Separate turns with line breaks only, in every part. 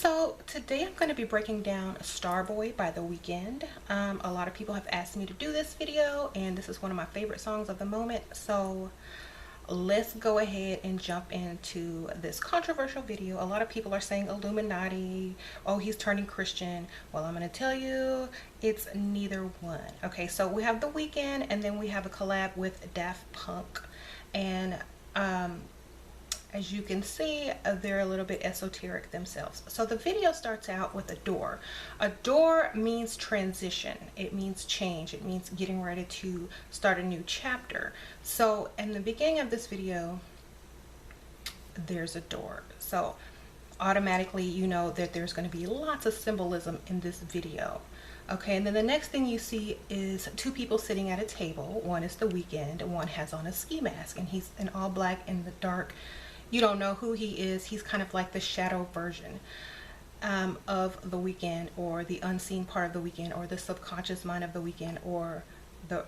So today I'm going to be breaking down Starboy by The Weeknd. A lot of people have asked me to do this video, and this is one of my favorite songs of the moment. So let's go ahead and jump into this controversial video. A lot of people are saying Illuminati, oh, he's turning Christian. Well, I'm going to tell you it's neither one. Okay, so we have The Weeknd, and then we have a collab with Daft Punk, and as you can see, they're a little bit esoteric themselves. So the video starts out with a door. A door means transition. It means change. It means getting ready to start a new chapter. So in the beginning of this video, there's a door. So automatically you know that there's going to be lots of symbolism in this video. Okay, and then the next thing you see is two people sitting at a table. One is The Weeknd, and one has on a ski mask, and he's in all black in the dark. You don't know who he is. He's kind of like the shadow version of The Weeknd, or the unseen part of The Weeknd, or the subconscious mind of The Weeknd, or the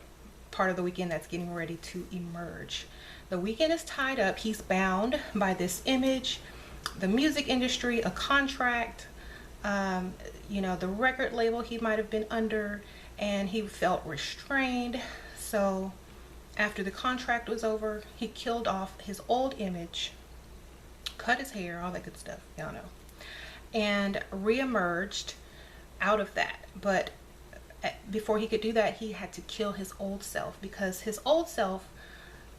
part of The Weeknd that's getting ready to emerge. The Weeknd is tied up. He's bound by this image, the music industry, a contract, you know, the record label he might have been under, and he felt restrained. So after the contract was over, he killed off his old image, cut his hair, all that good stuff, y'all know, and re-emerged out of that. But before he could do that, he had to kill his old self, because his old self,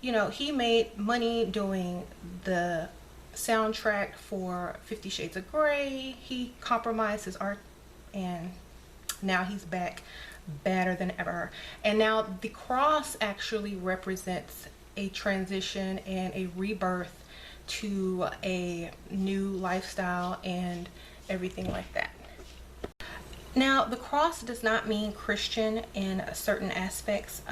you know, he made money doing the soundtrack for 50 Shades of Grey. He compromised his art, and now he's back badder than ever. And now the cross actually represents a transition and a rebirth to a new lifestyle and everything like that. Now, the cross does not mean Christian in certain aspects.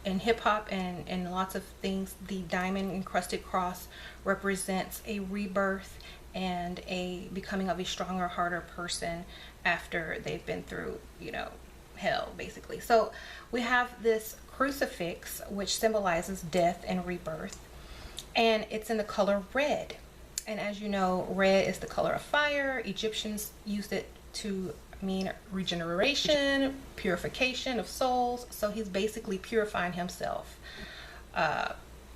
In hip-hop and lots of things, the diamond encrusted cross represents a rebirth and a becoming of a stronger, harder person after they've been through, you know, hell, basically. So we have this crucifix, which symbolizes death and rebirth, and it's in the color red. And as you know, red is the color of fire. Egyptians used it to mean regeneration, purification of souls. So he's basically purifying himself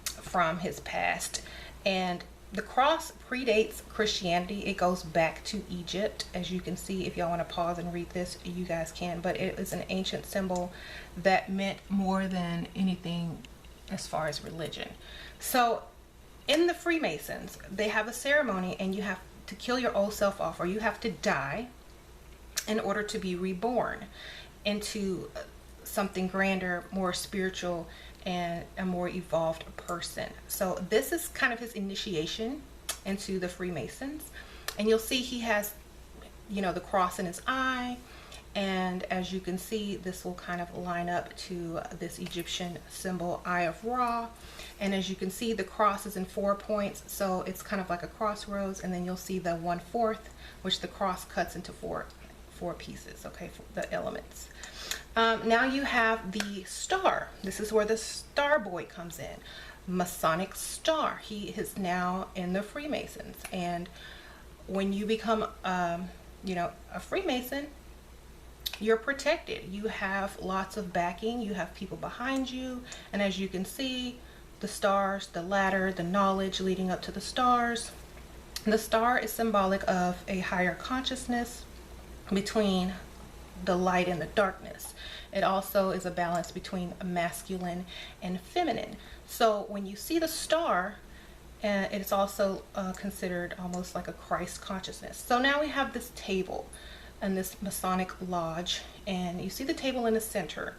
from his past. And the cross predates Christianity. It goes back to Egypt. As you can see, if y'all want to pause and read this, you guys can. But it is an ancient symbol that meant more than anything as far as religion. So in the Freemasons, they have a ceremony, and you have to kill your old self off, or you have to die in order to be reborn into something grander, more spiritual, and a more evolved person. So this is kind of his initiation into the Freemasons. And you'll see he has, you know, the cross in his eye. And as you can see, this will kind of line up to this Egyptian symbol, Eye of Ra. And as you can see, the cross is in 4 points, so it's kind of like a crossroads. And then you'll see the 1/4, which the cross cuts into four pieces, okay, for the elements. Now you have the star. This is where the Starboy comes in. Masonic star. He is now in the Freemasons. And when you become, you know, a Freemason, you're protected. You have lots of backing. You have people behind you. And as you can see, the stars, the ladder, the knowledge leading up to the stars. The star is symbolic of a higher consciousness between the light and the darkness. It also is a balance between masculine and feminine. So when you see the star, it's also considered almost like a Christ consciousness. So now we have this table and this Masonic lodge, and you see the table in the center.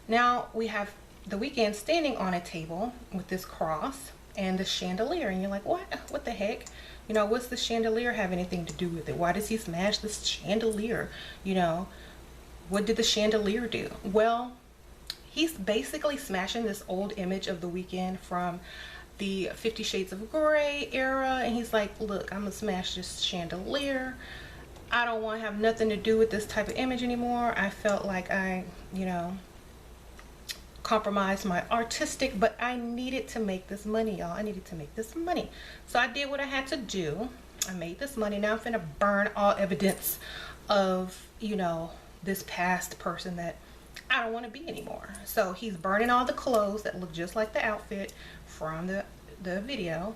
Now we have The Weeknd standing on a table with this cross and the chandelier, and you're like, what the heck? You know, what's the chandelier have anything to do with it? Why does he smash this chandelier? You know, what did the chandelier do? Well, he's basically smashing this old image of The Weeknd from the 50 Shades of Grey era, and he's like, look, I'm gonna smash this chandelier. I don't want to have nothing to do with this type of image anymore. I felt like I, you know, compromised my but I needed to make this money, y'all. I needed to make this money. So I did what I had to do. I made this money. Now I'm finna burn all evidence of, you know, this past person that I don't want to be anymore. So he's burning all the clothes that look just like the outfit from the video.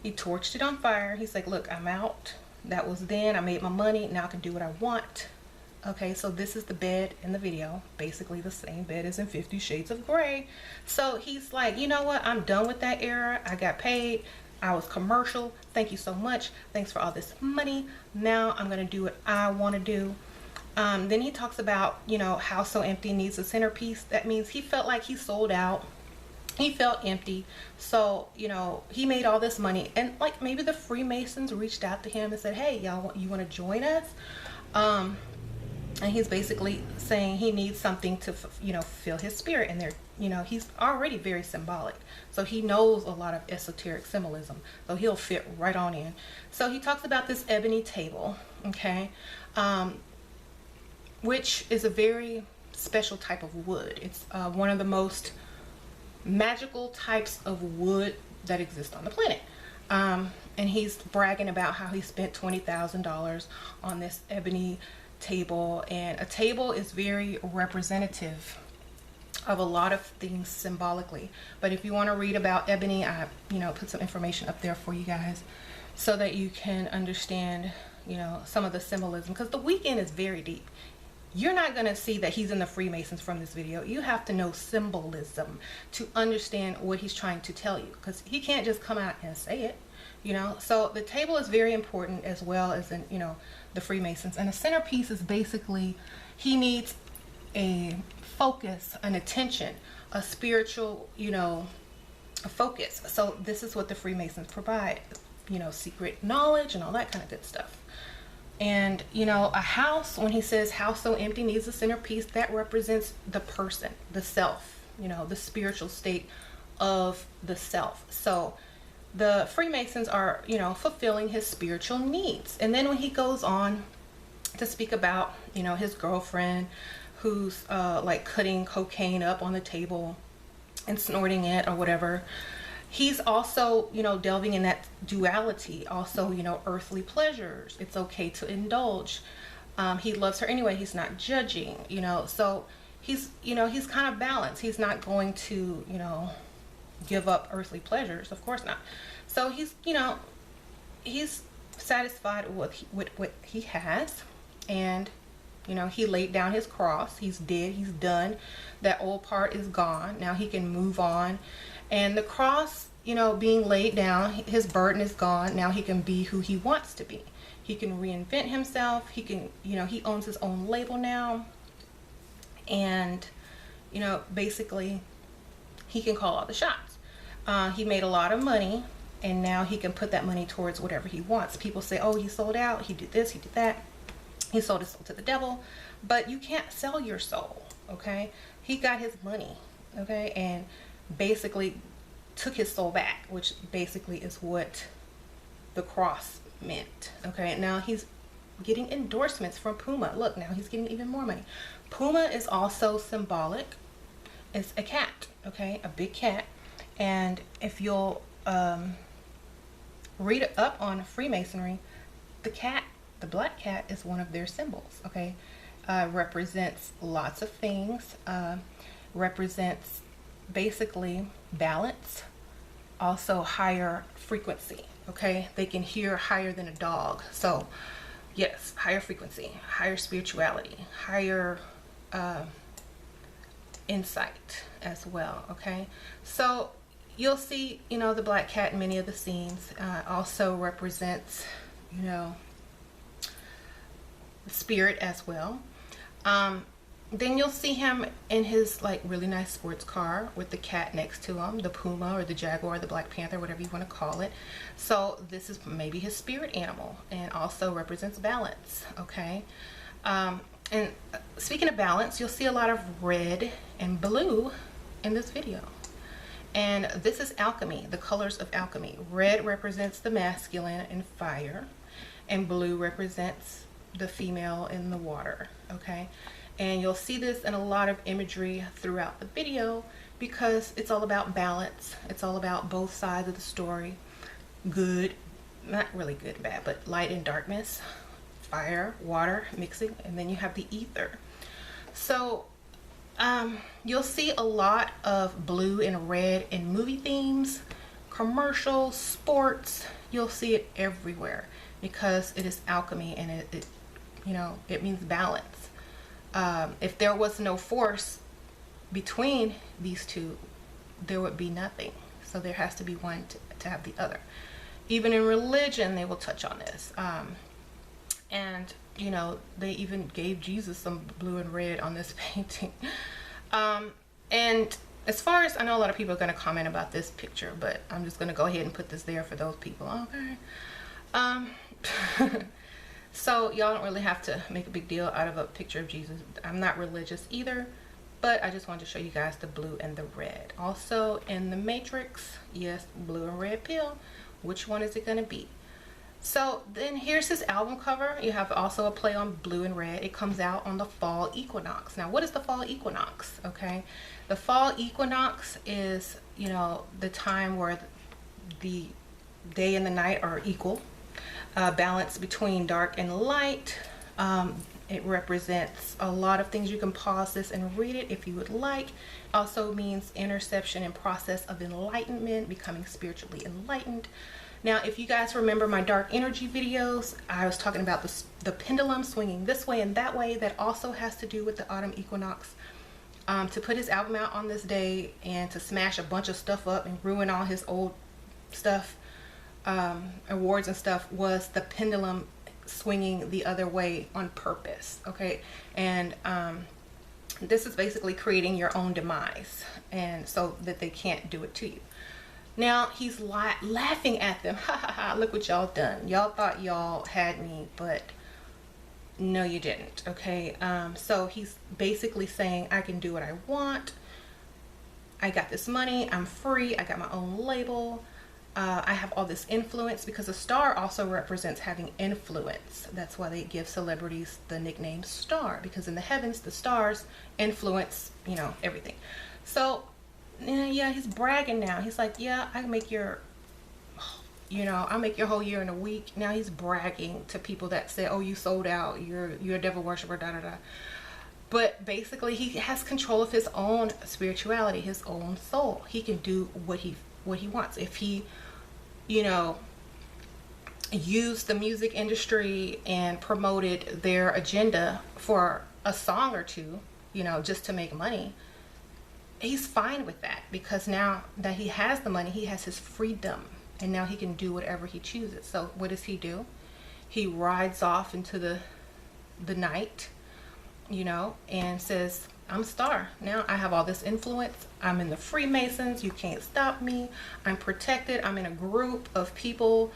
He torched it on fire. He's like, look, I'm out. That was then. I made my money. Now I can do what I want. Okay, so this is the bed in the video. Basically the same bed as in 50 Shades of Grey. So he's like, you know what? I'm done with that era. I got paid. I was commercial. Thank you so much. Thanks for all this money. Now I'm going to do what I want to do. Then he talks about, you know, House So Empty needs a centerpiece. That means he felt like he sold out. He felt empty. So, you know, he made all this money. And like maybe the Freemasons reached out to him and said, hey, y'all, you want to join us? And he's basically saying he needs something to, you know, fill his spirit. And they're, you know, he's already very symbolic. So he knows a lot of esoteric symbolism. So he'll fit right on in. So he talks about this ebony table, okay, which is a very special type of wood. It's one of the most magical types of wood that exist on the planet. And he's bragging about how he spent $20,000 on this ebony table. And a table is very representative of a lot of things symbolically. But if you want to read about ebony, I, you know, put some information up there for you guys so that you can understand, you know, some of the symbolism, because the weekend is very deep. You're not going to see that he's in the Freemasons from this video. You have to know symbolism to understand what he's trying to tell you, because he can't just come out and say it, you know. So the table is very important, as well as in, you know, the Freemasons. And the centerpiece is basically, he needs a focus, an attention, a spiritual, you know, a focus. So this is what the Freemasons provide, you know, secret knowledge and all that kind of good stuff. And, you know, a house, when he says house so empty needs a centerpiece, that represents the person, the self, you know, the spiritual state of the self. So the Freemasons are, you know, fulfilling his spiritual needs. And then when he goes on to speak about, you know, his girlfriend who's like cutting cocaine up on the table and snorting it or whatever, he's also, you know, delving in that duality. Also, you know, earthly pleasures. It's okay to indulge. He loves her anyway. He's not judging, you know. So he's, you know, he's kind of balanced. He's not going to, you know, give up earthly pleasures. Of course not. So he's, you know, he's satisfied with what he has. And, you know, he laid down his cross. He's dead. He's done. That old part is gone. Now he can move on. And the cross, you know, being laid down, his burden is gone. Now he can be who he wants to be. He can reinvent himself. He can, you know, he owns his own label now. And, you know, basically, he can call all the shots. He made a lot of money, and now he can put that money towards whatever he wants. People say, oh, he sold out. He did this. He did that. He sold his soul to the devil. But you can't sell your soul, okay? He got his money, okay? And basically took his soul back, which basically is what the cross meant. Okay, now he's getting endorsements from Puma. Look, now he's getting even more money. Puma is also symbolic. It's a cat, okay, a big cat. And if you'll read up on Freemasonry, the cat, the black cat, is one of their symbols, okay? Represents lots of things. Represents basically balance, also higher frequency, okay? They can hear higher than a dog. So yes, higher frequency, higher spirituality, higher insight as well, okay? So you'll see, you know, the black cat in many of the scenes. Also represents, you know, spirit as well. Then you'll see him in his like really nice sports car with the cat next to him, the Puma or the Jaguar, the Black Panther, whatever you want to call it. So this is maybe his spirit animal, and also represents balance, okay? And speaking of balance, you'll see a lot of red and blue in this video. And this is alchemy, the colors of alchemy. Red represents the masculine and fire, and blue represents the female in the water, okay? And you'll see this in a lot of imagery throughout the video, because it's all about balance. It's all about both sides of the story. Good, not really good and bad, but light and darkness, fire, water mixing, and then you have the ether. So you'll see a lot of blue and red in movie themes, commercials, sports. You'll see it everywhere because it is alchemy, and it you know, it means balance. If there was no force between these two, there would be nothing. So there has to be one to have the other. Even in religion, they will touch on this. And you know, they even gave Jesus some blue and red on this painting. And as far as I know, a lot of people are going to comment about this picture, but I'm just going to go ahead and put this there for those people. Okay. So y'all don't really have to make a big deal out of a picture of Jesus. I'm not religious either, but I just wanted to show you guys the blue and the red. Also in the Matrix, yes, blue and red pill. Which one is it going to be? So then here's his album cover. You have also a play on blue and red. It comes out on the fall equinox. Now, what is the fall equinox? Okay, the fall equinox is, you know, the time where the day and the night are equal, balance between dark and light. It represents a lot of things. You can pause this and read it if you would like. Also means interception and process of enlightenment, becoming spiritually enlightened. Now, if you guys remember my dark energy videos, I was talking about the pendulum swinging this way and that way. That also has to do with the autumn equinox. To put his album out on this day and to smash a bunch of stuff up and ruin all his old stuff, awards and stuff, was the pendulum swinging the other way on purpose. Okay, and this is basically creating your own demise, and so that they can't do it to you. Now he's laughing at them. Ha ha ha, look what y'all done. Y'all thought y'all had me, but no you didn't. Okay, so he's basically saying, I can do what I want. I got this money, I'm free, I got my own label. I have all this influence, because a star also represents having influence. That's why they give celebrities the nickname star, because in the heavens the stars influence, you know, everything. So yeah, he's bragging now. He's like, yeah, I can make your, you know, I'll make your whole year in a week. Now he's bragging to people that say, oh, you sold out, you're a devil worshiper, da da da. But basically he has control of his own spirituality, his own soul. He can do what he wants. If he, you know, used the music industry and promoted their agenda for a song or two, you know, just to make money, he's fine with that, because now that he has the money, he has his freedom, and now he can do whatever he chooses. So what does he do? He rides off into the night, you know, and says, I'm a star. Now I have all this influence. I'm in the Freemasons. You can't stop me. I'm protected. I'm in a group of people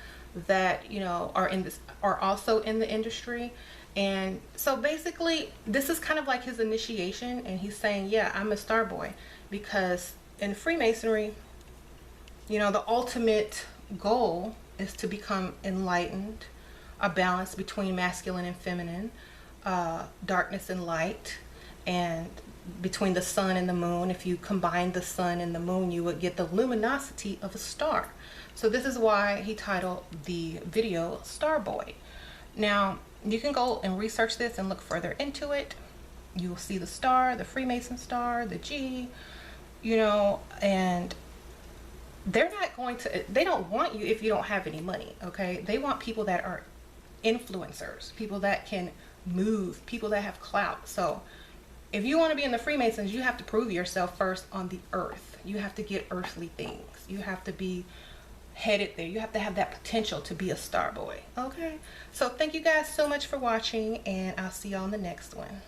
that, you know, are also in the industry. And so basically this is kind of like his initiation, and he's saying, yeah, I'm a Starboy, because in Freemasonry, you know, the ultimate goal is to become enlightened, a balance between masculine and feminine, darkness and light, and between the sun and the moon. If you combine the sun and the moon, you would get the luminosity of a star. So this is why he titled the video Starboy. Now you can go and research this and look further into it. You will see the star, the Freemason star, the G, you know, and they're not going to, they don't want you if you don't have any money. Okay, they want people that are influencers, people that can move, people that have clout. So if you want to be in the Freemasons, you have to prove yourself first on the earth. You have to get earthly things. You have to be headed there. You have to have that potential to be a Starboy. Okay, so thank you guys so much for watching, and I'll see you on the next one.